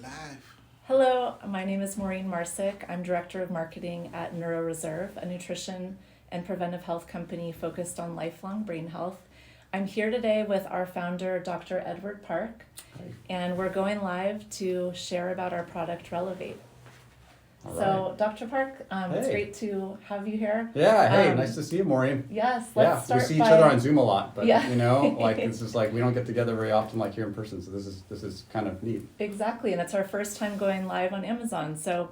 live. Hello, my name is Maureen Marsick. I'm Director of Marketing at NeuroReserve, a nutrition and preventive health company focused on lifelong brain health. I'm here today with our founder, Dr. Edward Park, and we're going live to share about our product RELEVATE. So, Dr. Park, it's Hey. great to have you here. Yeah, hey, nice to see you, Maureen. Yes, Yeah, let's start we see each by... other on Zoom a lot, but Yeah. this is like we don't get together very often like here in person, so this is kind of neat. Exactly, and it's our first time going live on Amazon. So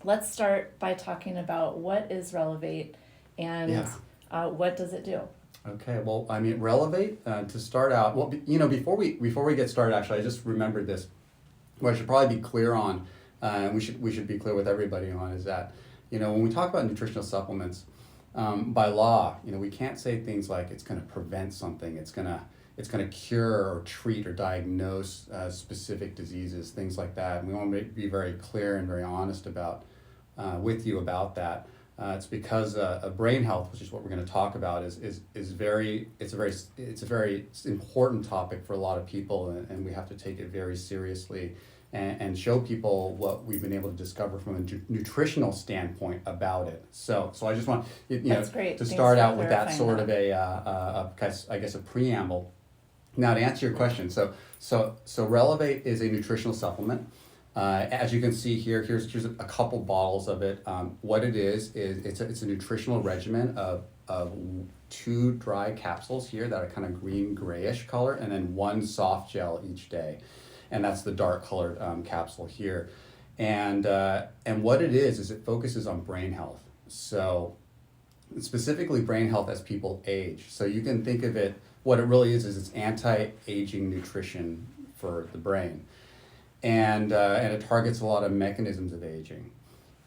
let's start by talking about what is RELEVATE and what does it do? Okay, well, I mean, RELEVATE, to start out, well, before we get started, actually, I just remembered this. What I should probably be clear on, and we should be clear with everybody on, is that, when we talk about nutritional supplements, by law, we can't say things like it's going to prevent something, it's going to cure or treat or diagnose specific diseases, things like that. And we want to be very clear and very honest about with you about that. It's because brain health, which is what we're going to talk about, is a very important topic for a lot of people, and we have to take it very seriously and show people what we've been able to discover from a nutritional standpoint about it. So I just want That's great. to Thanks start for out with that clarifying sort of I guess a preamble. Now to answer your question, so RELEVATE is a nutritional supplement. As you can see here, here's a couple bottles of it. What it is it's a nutritional regimen of 2 dry capsules here that are kind of green grayish color, and then 1 soft gel each day, and that's the dark colored capsule here. And what it is it focuses on brain health. So specifically brain health as people age. So you can think of it. What it really is it's anti-aging nutrition for the brain. And it targets a lot of mechanisms of aging.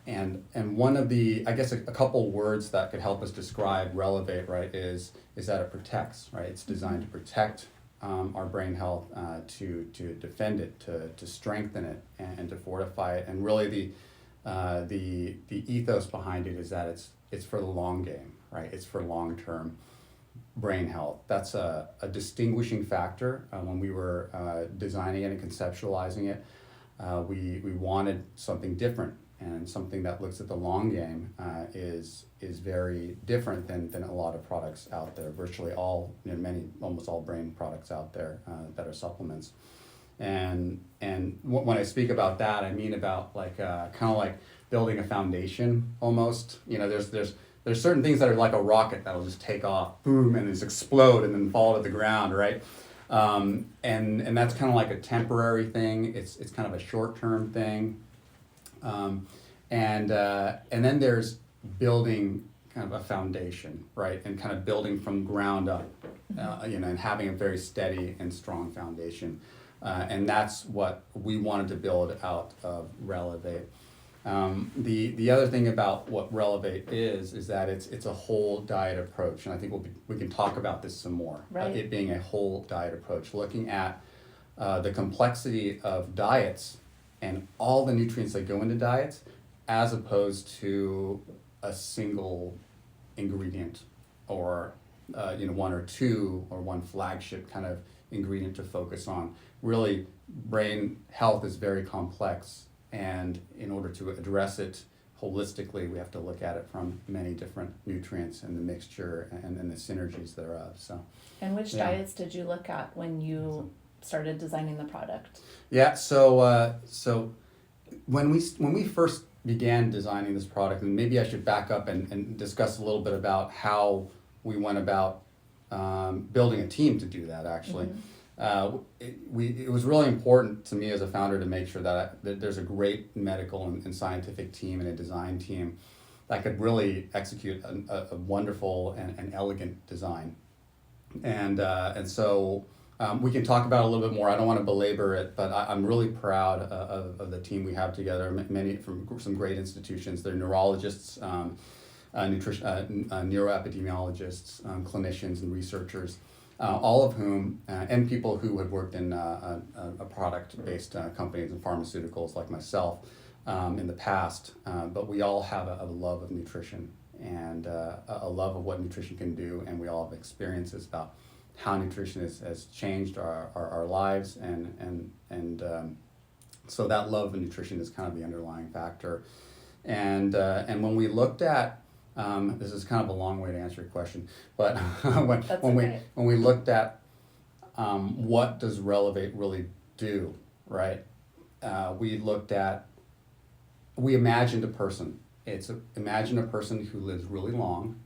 And one of the, I guess a couple words that could help us describe RELEVATE, right, is that it protects, right? It's designed to protect our brain health, to defend it, to strengthen it, and to fortify it. And really the ethos behind it is that it's for the long game, right? It's for long-term brain health. That's a distinguishing factor. When we were designing it and conceptualizing it, we wanted something different, and something that looks at the long game is very different than a lot of products out there. Virtually all, almost all brain products out there that are supplements. And when I speak about that, I mean about like kind of like building a foundation almost. There's certain things that are like a rocket that'll just take off, boom, and just explode and then fall to the ground, right? And that's kind of like a temporary thing. It's kind of a short-term thing. And then there's building kind of a foundation, right? And kind of building from ground up, and having a very steady and strong foundation. And that's what we wanted to build out of RELEVATE. The other thing about what RELEVATE is that it's a whole diet approach, and I think we can talk about this some more. Right. It being a whole diet approach, looking at the complexity of diets and all the nutrients that go into diets, as opposed to a single ingredient or 1 or 2 or 1 flagship kind of ingredient to focus on. Really, brain health is very complex. And in order to address it holistically, we have to look at it from many different nutrients and the mixture and the synergies thereof. So. And which diets did you look at when you started designing the product? Yeah. So when we first began designing this product, and maybe I should back up and discuss a little bit about how we went about building a team to do that. Actually. Mm-hmm. It was really important to me as a founder to make sure that there's a great medical and scientific team and a design team that could really execute a wonderful and elegant design. And so we can talk about it a little bit more. I don't want to belabor it, but I'm really proud of the team we have together, many from some great institutions. They're neurologists, neuroepidemiologists, clinicians, and researchers. All of whom, and people who had worked in a product-based companies and pharmaceuticals like myself in the past, but we all have a love of nutrition and a love of what nutrition can do, and we all have experiences about how nutrition has changed our lives and So that love of nutrition is kind of the underlying factor. And when we looked at, this is kind of a long way to answer your question, but when we looked at what does RELEVATE really do, right? We imagined a person. Imagine a person who lives really long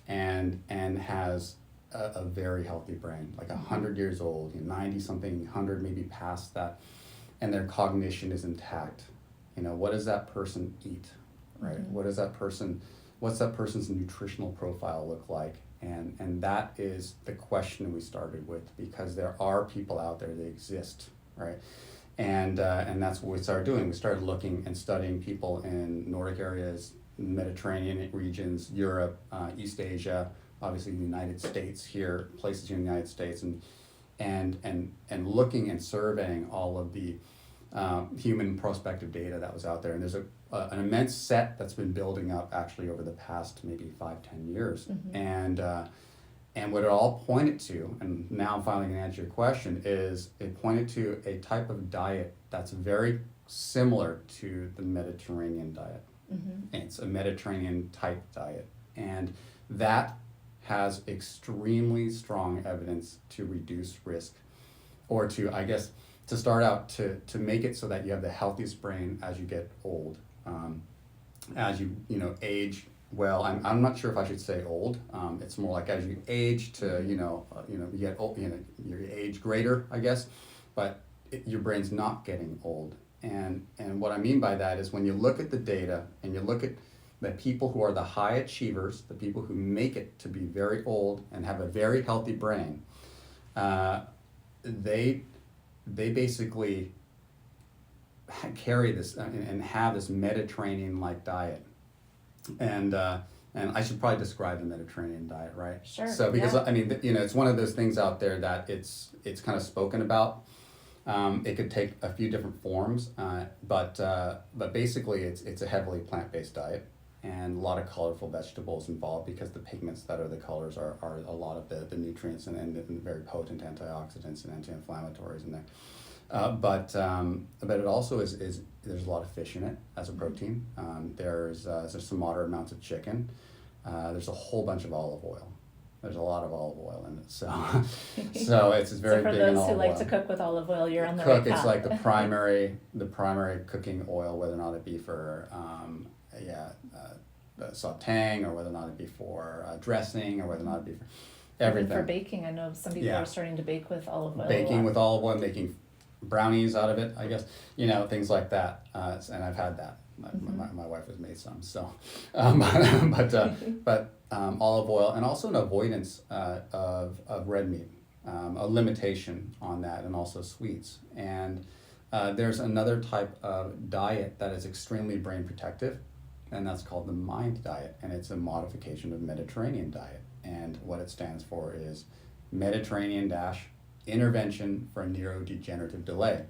and has a very healthy brain, like 100 years old, 90 something, 100 maybe past that, and their cognition is intact. What does that person eat, right? Mm-hmm. What's that person's nutritional profile look like? And that is the question we started with, because there are people out there that exist, right? And that's what we started doing. We started looking and studying people in Nordic areas, Mediterranean regions, Europe, East Asia, obviously the United States here, places in the United States, and looking and surveying all of the human prospective data that was out there. And there's an immense set that's been building up actually over the past maybe 5-10 years. Mm-hmm. And what it all pointed to, and now I'm finally going to answer your question, is it pointed to a type of diet that's very similar to the Mediterranean diet. Mm-hmm. It's a Mediterranean type diet. And that has extremely strong evidence to reduce risk, or to, I guess, to start out to make it so that you have the healthiest brain as you get old, as you age. Well, I'm not sure if I should say old. It's more like as you age to you get old, your age greater, I guess, but your brain's not getting old. And what I mean by that is when you look at the data and you look at the people who are the high achievers, the people who make it to be very old and have a very healthy brain, they basically carry this and have this Mediterranean-like diet. And I should probably describe the Mediterranean diet, right? Sure. So because yeah. I mean, it's one of those things out there that it's kind of spoken about. It could take a few different forms, but basically it's a heavily plant-based diet, and a lot of colorful vegetables involved, because the pigments that are the colors are a lot of the nutrients and very potent antioxidants and anti-inflammatories in there. But it also is there's a lot of fish in it as a protein. There's some moderate amounts of chicken. There's a whole bunch of olive oil. There's a lot of olive oil in it, so it's very big in olive oil. So for those who like to cook with olive oil, you're on the right path. It's like the primary cooking oil, whether or not it be for sautéing, or whether or not it be for dressing, or whether or not it be for everything. Even for baking, I know some people are starting to bake with olive oil. Baking with olive oil, making brownies out of it, I guess, things like that. And I've had that. My wife has made some. So, but olive oil, and also an avoidance of red meat, a limitation on that, and also sweets. And there's another type of diet that is extremely brain protective, and that's called the MIND diet, and it's a modification of Mediterranean diet. And what it stands for is Mediterranean Intervention for Neurodegenerative Delay.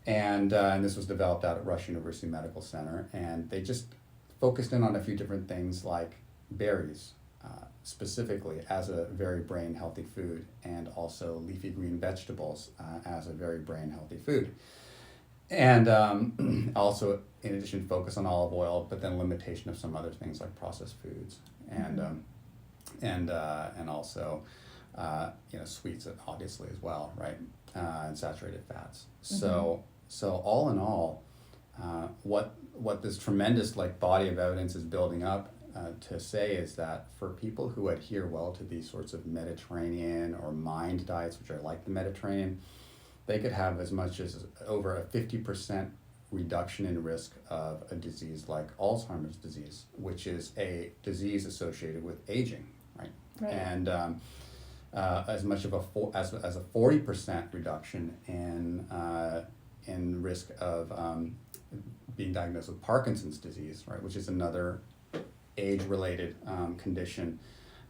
And this was developed out at Rush University Medical Center, and they just focused in on a few different things, like berries, specifically as a very brain healthy food, and also leafy green vegetables as a very brain healthy food. And also, in addition, focus on olive oil, but then limitation of some other things like processed foods, and also sweets, obviously, as well, right? And saturated fats. So all in all, what this tremendous body of evidence is building up to say is that for people who adhere well to these sorts of Mediterranean or MIND diets, which are like the Mediterranean, they could have as much as over a 50% reduction in risk of a disease like Alzheimer's disease, which is a disease associated with aging, right? And as much of a 40% reduction in risk of being diagnosed with Parkinson's disease, right, which is another age-related condition.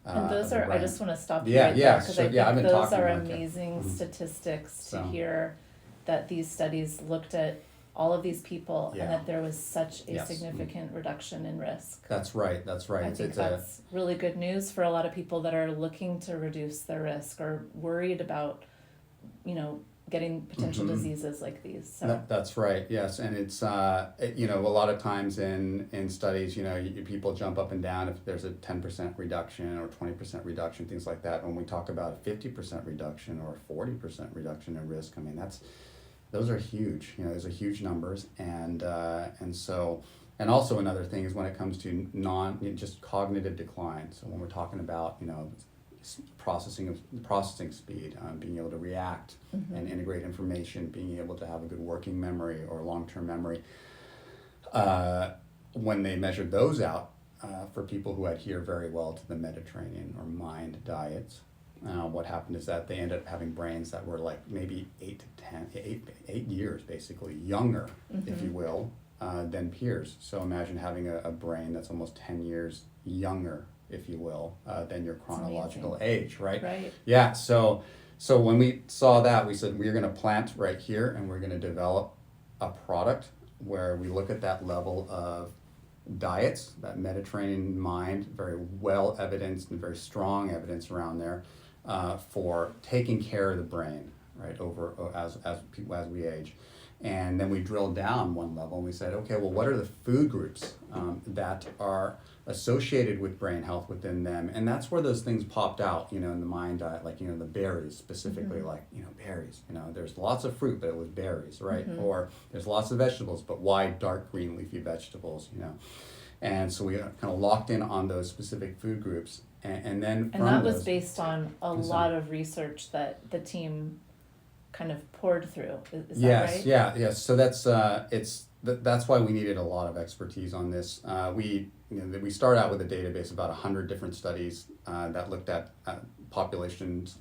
And those are, I just want to stop you right there, because I think I've been those are like amazing statistics to hear, that these studies looked at all of these people and that there was such a significant reduction in risk. That's right. I think that's really good news for a lot of people that are looking to reduce their risk, or worried about, getting potential diseases like these. So That's right. Yes, and it's a lot of times in studies, people jump up and down if there's a 10% reduction or 20% reduction, things like that. When we talk about a 50% reduction or a 40% reduction in risk, I mean those are huge. Those are huge numbers, and also another thing is when it comes to just cognitive decline. So when we're talking about processing speed, being able to react and integrate information, being able to have a good working memory or long-term memory. When they measured those out for people who adhere very well to the Mediterranean or MIND diets, what happened is that they ended up having brains that were like maybe 8 years basically younger, if you will, than peers. So imagine having a brain that's almost 10 years younger, if you will, than your chronological age, right? Right. Yeah, so when we saw that, we said we're going to plant right here and we're going to develop a product where we look at that level of diets, that Mediterranean MIND, very well evidenced and very strong evidence around there for taking care of the brain, right, as we age. And then we drilled down one level and we said, okay, well, what are the food groups that are associated with brain health within them? And that's where those things popped out, in the MIND diet, like, the berries specifically, like, berries, there's lots of fruit, but it was berries, right? Or there's lots of vegetables, but why dark green leafy vegetables, And so we kind of locked in on those specific food groups. And then and that was based on a lot of research that the team kind of poured through. Is that right? Yes. So that's why we needed a lot of expertise on this. We started out with a database, about 100 different studies that looked at populations,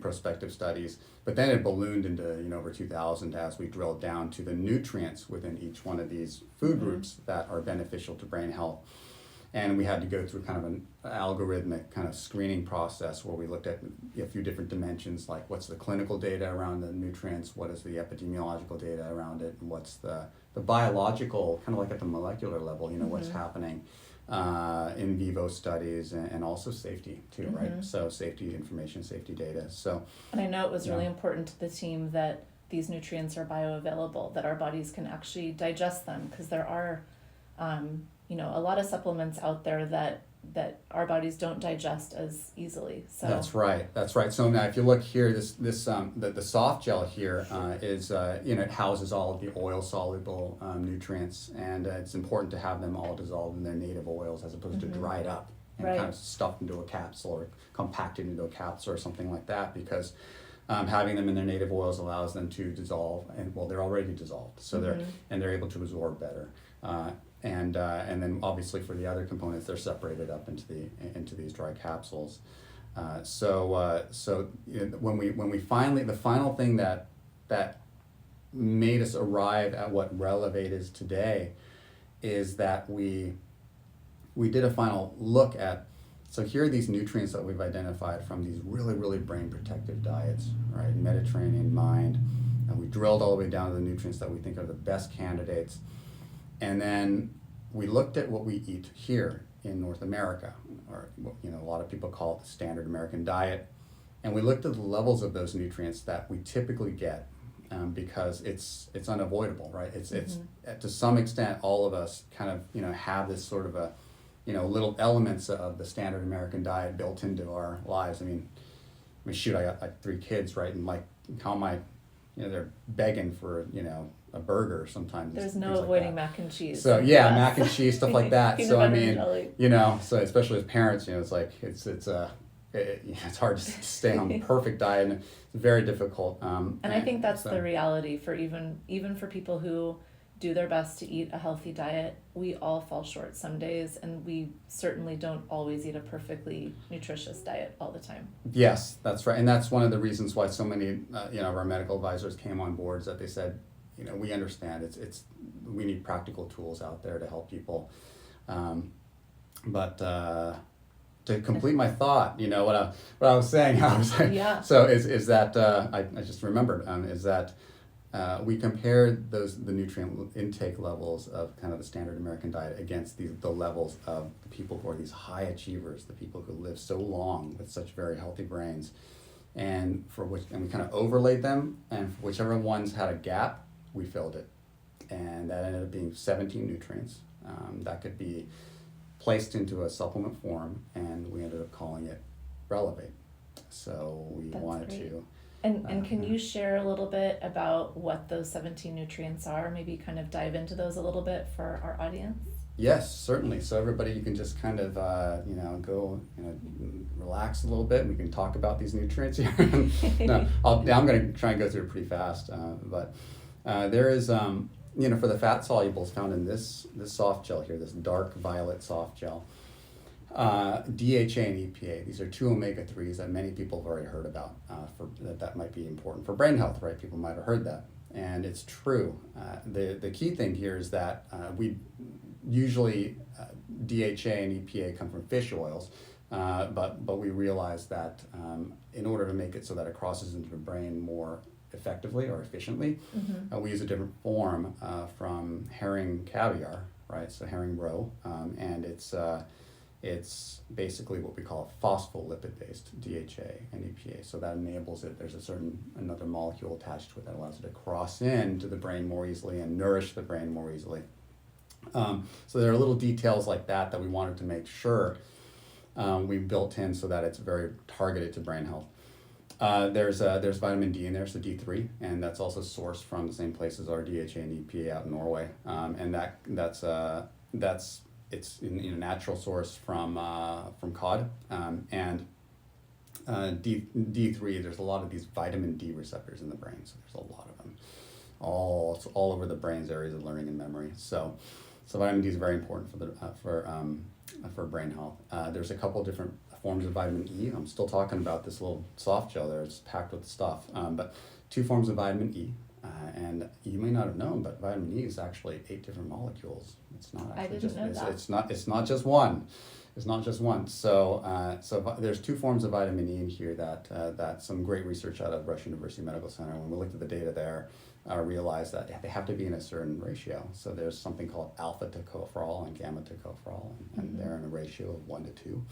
prospective studies, but then it ballooned into over 2,000 as we drilled down to the nutrients within each one of these food groups that are beneficial to brain health. And we had to go through kind of an algorithmic kind of screening process where we looked at a few different dimensions, like what's the clinical data around the nutrients, what is the epidemiological data around it, and what's the biological, kind of like at the molecular level, what's happening in vivo studies, and also safety too, right? So safety information, safety data. So, and I know it was really important to the team that these nutrients are bioavailable, that our bodies can actually digest them, because there are a lot of supplements out there that our bodies don't digest as easily. So That's right. So now if you look here, the soft gel here is it houses all of the oil soluble nutrients, and it's important to have them all dissolved in their native oils as opposed to dried up and kind of stuffed into a capsule or compacted into a capsule or something like that, because having them in their native oils allows them to dissolve, and they're already dissolved, so they're able to absorb better. And then obviously for the other components, they're separated up into these dry capsules. When we finally, the final thing that made us arrive at what RELEVATE is today is that we did a final look at, so here are these nutrients that we've identified from these really, really brain protective diets, right? Mediterranean MIND, and we drilled all the way down to the nutrients that we think are the best candidates. And then we looked at what we eat here in North America, or a lot of people call it the standard American diet. And we looked at the levels of those nutrients that we typically get, because it's unavoidable, right? It's to some extent, all of us kind of have this sort of a little elements of the standard American diet built into our lives. I mean shoot, I got like 3 kids, right? And like how am I, they're begging for a burger sometimes. There's no avoiding mac and cheese. So yeah, mac and cheese, stuff like that. So I mean, jelly. So especially as parents, it's like it's hard to stay on the perfect diet, and it's very difficult. And I think that's the reality for even for people who do their best to eat a healthy diet. We all fall short some days, and we certainly don't always eat a perfectly nutritious diet all the time. Yes, that's right, and that's one of the reasons why so many of our medical advisors came on board, is that they said, we understand we need practical tools out there to help people, but to complete my thought, what I was saying, I was like, yeah. So is that I just remembered is that we compared the nutrient intake levels of kind of the standard American diet against the levels of the people who are these high achievers, the people who live so long with such very healthy brains. and we kind of overlaid them, and for whichever ones had a gap, we filled it, and that ended up being 17 nutrients that could be placed into a supplement form, and we ended up calling it RELEVATE. So we That's wanted great. to. And can you share a little bit about what those 17 nutrients are? Maybe kind of dive into those a little bit for our audience? Yes, certainly. So everybody, you can just kind of, go, relax a little bit, and we can talk about these nutrients here. No, I'm going to try and go through it pretty fast, but there is, for the fat solubles found in this soft gel here, this dark violet soft gel, DHA and EPA. These are two omega-3s that many people have already heard about. That might be important for brain health, right? People might have heard that, and it's true. The key thing here is that we usually DHA and EPA come from fish oils, but we realize that in order to make it so that it crosses into the brain more effectively or efficiently, we use a different form from herring caviar, right? So herring roe, and it's basically what we call a phospholipid-based DHA and EPA. So that enables it. There's another molecule attached to it that allows it to cross into the brain more easily and nourish the brain more easily. So there are little details like that we wanted to make sure we built in so that it's very targeted to brain health. There's vitamin D in there, so D3, and that's also sourced from the same place as our DHA and EPA out in Norway, and it's in a natural source from cod, and D3. There's a lot of these vitamin D receptors in the brain, so there's a lot of them, all over the brain's areas of learning and memory. So vitamin D is very important for brain health. There's a couple different forms of vitamin E. I'm still talking about this little soft gel there. It's packed with stuff, but 2 forms of vitamin E. And you may not have known, but vitamin E is actually 8 different molecules. It's not actually it's not just one. It's not just one. So there's 2 forms of vitamin E in here that some great research out of Rush University Medical Center, when we looked at the data there, realized that they have to be in a certain ratio. So there's something called alpha tocopherol and gamma tocopherol, and they're in a ratio of 1 to 2.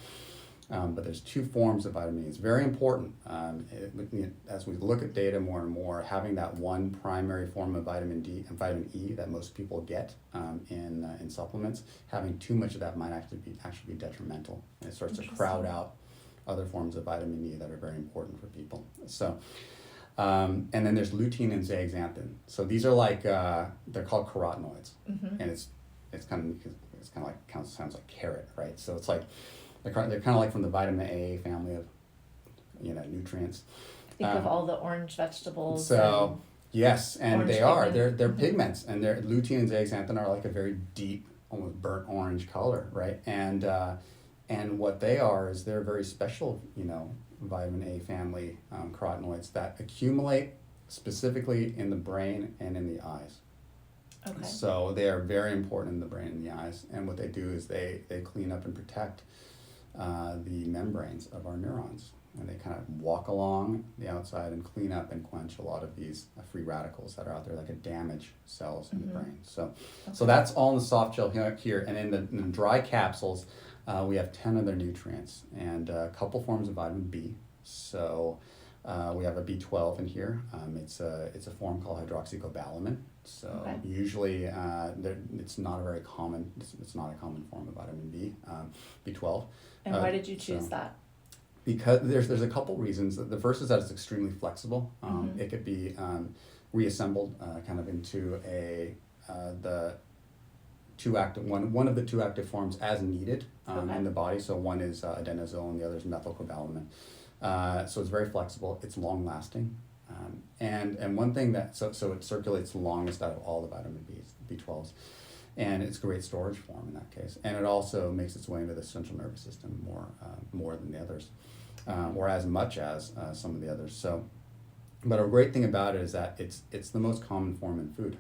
But there's 2 forms of vitamin E. It's very important. As we look at data more and more, having that one primary form of vitamin D and vitamin E that most people get in supplements, having too much of that might actually be detrimental. And it starts to crowd out other forms of vitamin E that are very important for people. So, and then there's lutein and zeaxanthin. So these are like they're called carotenoids, and it's kind of like sounds like carrot, right? So it's like they're kind of like from the vitamin A family of nutrients. Think of all the orange vegetables. So yes, and they are. Pigment. They're pigments, and lutein and zeaxanthin are like a very deep, almost burnt orange color, right? And what they are is they're very special, vitamin A family carotenoids that accumulate specifically in the brain and in the eyes. Okay. So they are very important in the brain and the eyes, and what they do is they clean up and protect the membranes of our neurons, and they kind of walk along the outside and clean up and quench a lot of these free radicals that are out there that could damage cells in the brain. So that's all in the soft gel here, and in the dry capsules, we have 10 other nutrients and a couple forms of vitamin B. So we have a B12 in here. It's a form called hydroxycobalamin. So usually it's not a common form of vitamin B, B12. And why did you choose that? Because there's a couple reasons. The first is that it's extremely flexible. It could be reassembled kind of into the one of the 2 active forms as needed in the body. So one is adenosine, and the other is methylcobalamin. So it's very flexible. It's long lasting, and one thing so it circulates the longest out of all the vitamin B12s, and it's a great storage form in that case. And it also makes its way into the central nervous system more than the others, or as much as some of the others. So, but a great thing about it is that it's the most common form in food.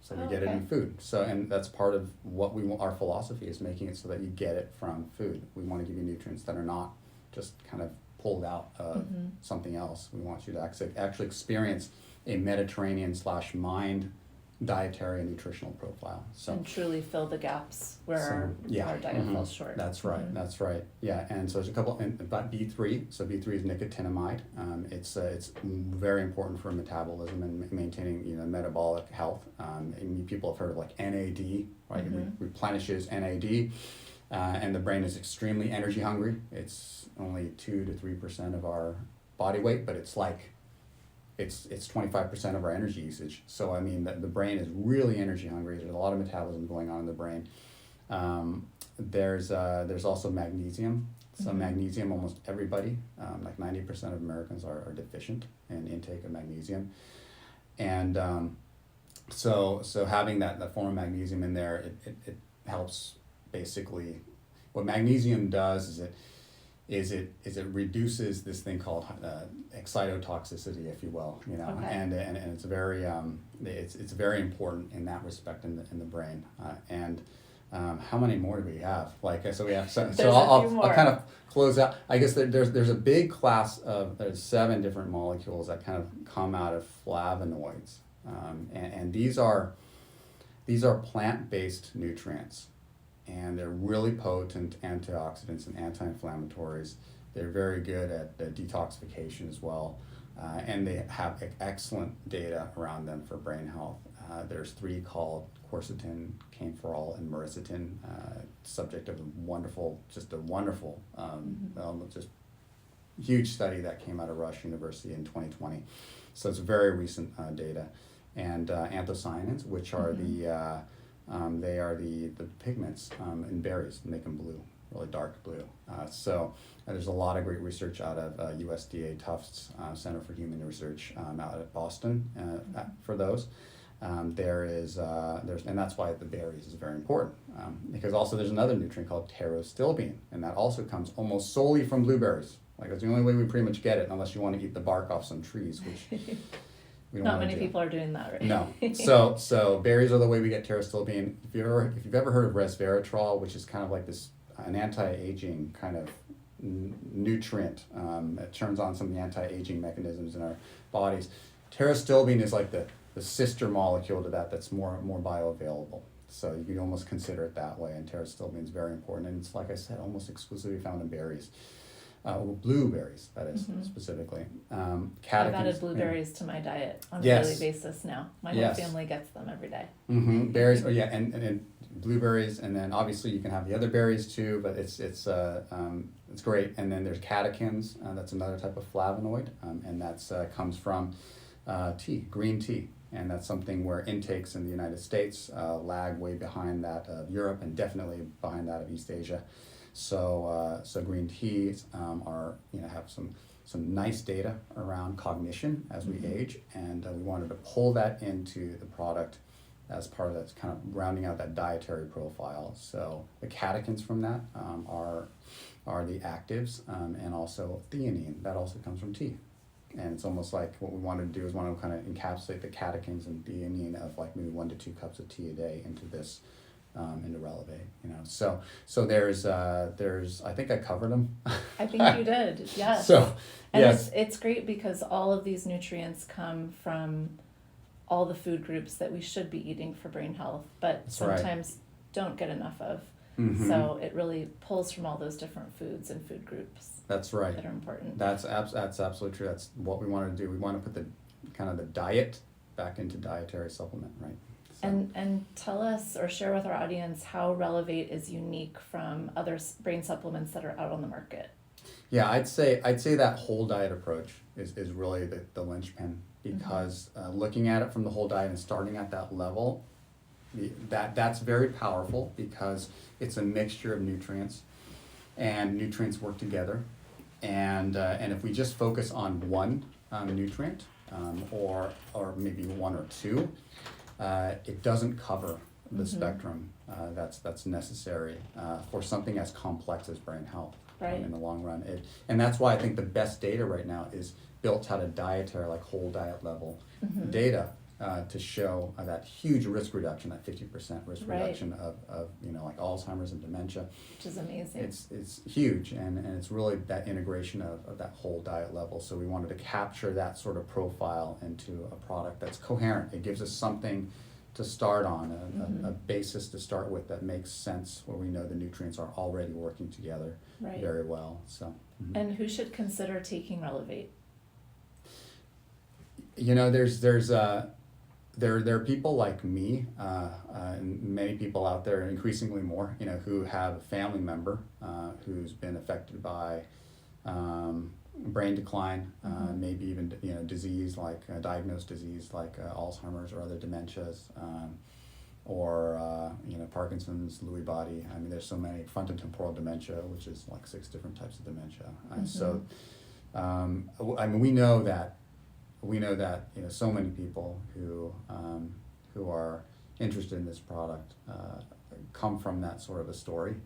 So we get it in food. So, and that's part of what our philosophy is, making it so that you get it from food. We want to give you nutrients that are not just kind of pulled out of something else. We want you to actually experience a Mediterranean / mind dietary and nutritional profile. So and truly fill the gaps where our diet falls short. That's right. That's right. Yeah, and so there's a couple. And about B3. So B3 is nicotinamide. It's very important for metabolism and maintaining metabolic health. And people have heard of like NAD, right? It replenishes NAD. And the brain is extremely energy hungry. It's only 2 to 3% of our body weight, but it's 25% of our energy usage. So I mean, the brain is really energy hungry. There's a lot of metabolism going on in the brain. There's also magnesium. So magnesium, almost everybody, like 90% of Americans are deficient in intake of magnesium, and so having that form of magnesium in there, it helps. Basically, what magnesium does is it reduces this thing called excitotoxicity, if you will, and it's very it's very important in that respect in the brain. How many more do we have? So we have so I'll kind of close out. I guess there's a big class of there's 7 different molecules that kind of come out of flavonoids, and these are plant-based nutrients. And they're really potent antioxidants and anti-inflammatories. They're very good at detoxification as well, and they have excellent data around them for brain health. There's 3 called quercetin, camphorol, and miracetin, subject of a wonderful, just huge study that came out of Rush University in 2020. So it's very recent data. And anthocyanins, which are they are the pigments in berries that make them blue, really dark blue. So there's a lot of great research out of USDA Tufts Center for Human Research out at Boston for those. And that's why the berries is very important, because also there's another nutrient called pterostilbene, and that also comes almost solely from blueberries. Like that's the only way we pretty much get it, unless you want to eat the bark off some trees, which we don't Not many people are doing that, right? No. So berries are the way we get pterostilbene. If you've ever heard of resveratrol, which is kind of like an anti-aging kind of nutrient, it turns on some of the anti-aging mechanisms in our bodies. Pterostilbene is like the sister molecule to that's more bioavailable. So you can almost consider it that way, and pterostilbene is very important, and it's, like I said, almost exclusively found in berries. Blueberries, that is, specifically. I've added blueberries to my diet on a daily basis now. My whole family gets them every day. Berries, and blueberries, and then obviously you can have the other berries too, but it's great. And then there's catechins, that's another type of flavonoid, and that's comes from green tea. And that's something where intakes in the United States lag way behind that of Europe, and definitely behind that of East Asia. So green teas have some nice data around cognition as we age, and we wanted to pull that into the product as part of that's kind of rounding out that dietary profile. So the catechins from that are the actives, and also theanine that also comes from tea. And it's almost like what we wanted to do is want to kind of encapsulate the catechins and theanine of like maybe 1 to 2 cups of tea a day into this. Into RELEVATE, So there's I think I covered them. I think you did, yes. It's great because all of these nutrients come from all the food groups that we should be eating for brain health, but sometimes don't get enough of. So it really pulls from all those different foods and food groups. That's right. That are important. That's absolutely true. That's what we want to do. We want to put the diet back into dietary supplement, right? And tell us or share with our audience how RELEVATE is unique from other brain supplements that are out on the market. Yeah, I'd say that whole diet approach is really the linchpin, because looking at it from the whole diet and starting at that level, that's very powerful, because it's a mixture of nutrients, and nutrients work together, and if we just focus on one nutrient, or maybe 1 or 2. It doesn't cover the spectrum that's necessary for something as complex as brain health in the long run. And that's why I think the best data right now is built out of dietary, like whole diet level data to show that huge risk reduction, that 50% risk reduction of like Alzheimer's and dementia. Which is amazing. It's huge, and it's really that integration of that whole diet level. So we wanted to capture that sort of profile into a product that's coherent. It gives us something to start on, a basis to start with that makes sense, where we know the nutrients are already working together Right. very well. So. And who should consider taking RELEVATE? You know, there are people like me, and many people out there, increasingly more, you know, who have a family member who's been affected by brain decline, maybe even, you know, disease like diagnosed disease like Alzheimer's or other dementias, or you know, Parkinson's, Lewy body. I mean, there's so many, frontotemporal dementia, which is like 6 different types of dementia. So, I mean, we know that, you know, so many people who are interested in this product come from that sort of a story,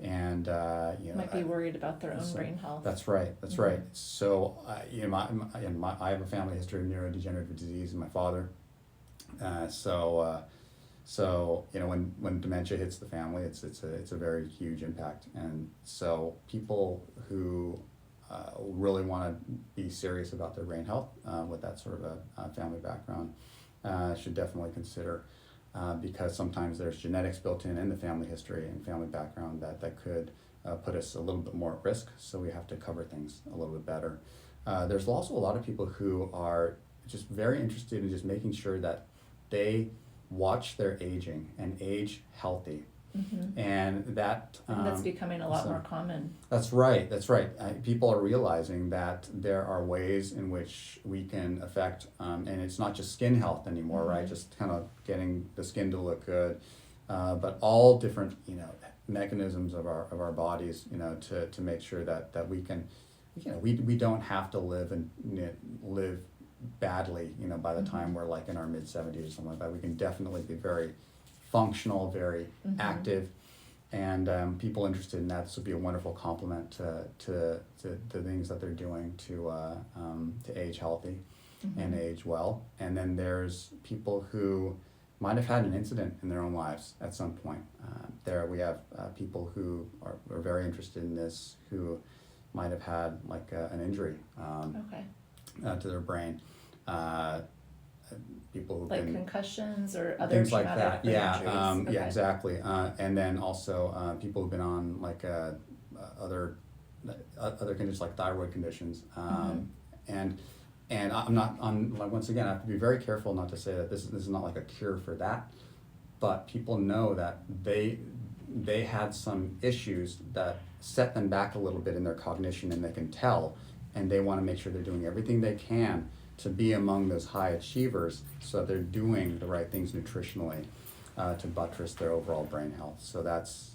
and you know, Might be worried about their own brain health. That's right. That's right. So you know, I have a family history of neurodegenerative disease in my father. So you know, when dementia hits the family, it's a very huge impact, and so people who really want to be serious about their brain health with that sort of a family background should definitely consider, because sometimes there's genetics built in the family history and family background that could put us a little bit more at risk, so we have to cover things a little bit better. There's also a lot of people who are just very interested in just making sure that they watch their aging and age healthy. And that And that's becoming a lot more common. That's right. That's right. People are realizing that there are ways in which we can affect, and it's not just skin health anymore, right? Just kind of getting the skin to look good, but all different, you know, mechanisms of our bodies, you know, to make sure that we can, you know, we don't have to live and, you know, live badly, you know, by the time we're like in our mid-70s or something like that. We can definitely be very functional, very active, and people interested in that, this would be a wonderful complement to the things that they're doing to age healthy and age well. And then there's people who might have had an incident in their own lives at some point. There we have people who are very interested in this, who might have had like an injury to their brain. People who've like been concussions or other things like traumatic that. brain Yeah, injuries. yeah, exactly. And then also people who've been on like other conditions like thyroid conditions. And I'm not on, like, once again, I have to be very careful not to say that this is not like a cure for that, but people know that they had some issues that set them back a little bit in their cognition, and they can tell, and they want to make sure they're doing everything they can to be among those high achievers, so they're doing the right things nutritionally to buttress their overall brain health. So that's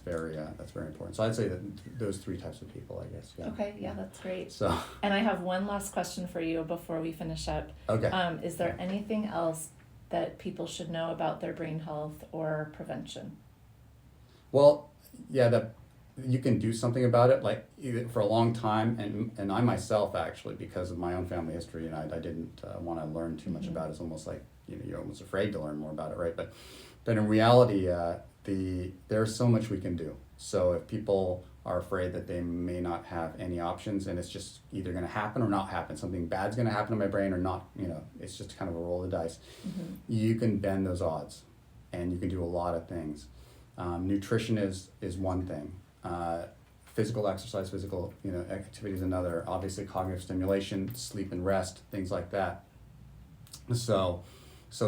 very important. So I'd say that those 3 types of people, I guess. Yeah. Okay, yeah, that's great. So. And I have one last question for you before we finish up. Okay. Is there anything else that people should know about their brain health or prevention? Well, yeah, that you can do something about it. Like, for a long time, and I myself, actually, because of my own family history, and I didn't want to learn too much about it. It's almost like, you know, you're almost afraid to learn more about it, right? But in reality, there's so much we can do. So if people are afraid that they may not have any options, and it's just either going to happen or not happen, something bad's going to happen to my brain or not, you know, it's just kind of a roll of the dice. You can bend those odds, and you can do a lot of things. Nutrition is one thing. Physical exercise, physical, you know, activity is another. Obviously, cognitive stimulation, sleep and rest, things like that. So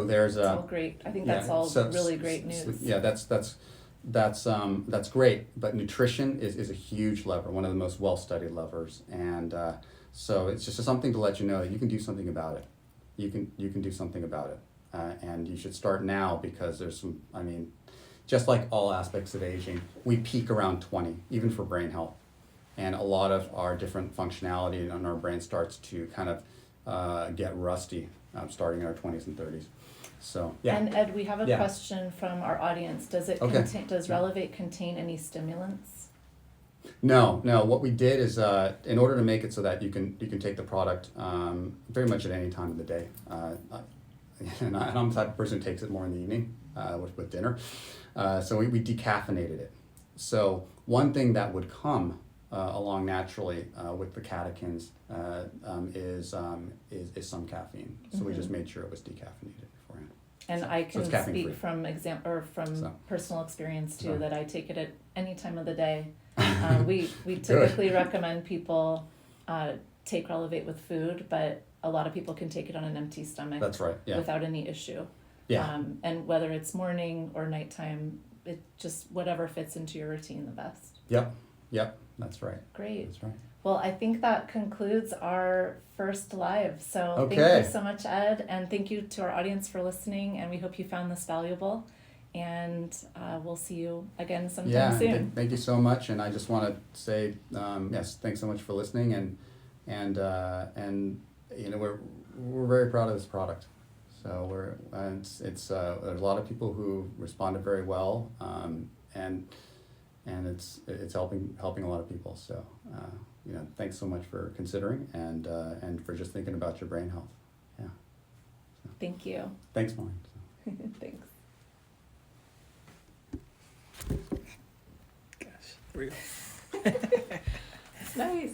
there's That's all great. I think that's all really great news. Yeah, that's great. But nutrition is a huge lever, one of the most well-studied levers, and so it's just something to let you know that you can do something about it. You can do something about it, and you should start now, because there's some. I mean, just like all aspects of aging, we peak around 20, even for brain health, and a lot of our different functionality in our brain starts to kind of get rusty, starting in our 20s and 30s. So yeah. And Ed, we have a question from our audience. Does RELEVATE contain any stimulants? No. What we did is, in order to make it so that you can take the product very much at any time of the day, and I'm the type of person who takes it more in the evening with dinner. So we decaffeinated it. So one thing that would come along naturally with the catechins is some caffeine. So we just made sure it was decaffeinated beforehand. And So- I so can it's caffeine speak free. from So- personal experience too, so. that I take it at any time of the day. We Good. typically recommend people take RELEVATE with food, but a lot of people can take it on an empty stomach That's right, yeah. without any issue. Yeah, And whether it's morning or nighttime, it just whatever fits into your routine the best. yep, that's right, Great. that's right. Well, I think that concludes our first live. So Okay. thank you so much, Ed, and thank you to our audience for listening. And we hope you found this valuable. And we'll see you again sometime Yeah, soon. thank you so much, and I just want to say, yes, thanks so much for listening, and you know, we're very proud of this product. So it's there's a lot of people who responded very well, and it's helping a lot of people. So you know, thanks so much for considering and for just thinking about your brain health. Yeah. Thank you. Thanks, Maureen. Thanks. Gosh, real. Nice.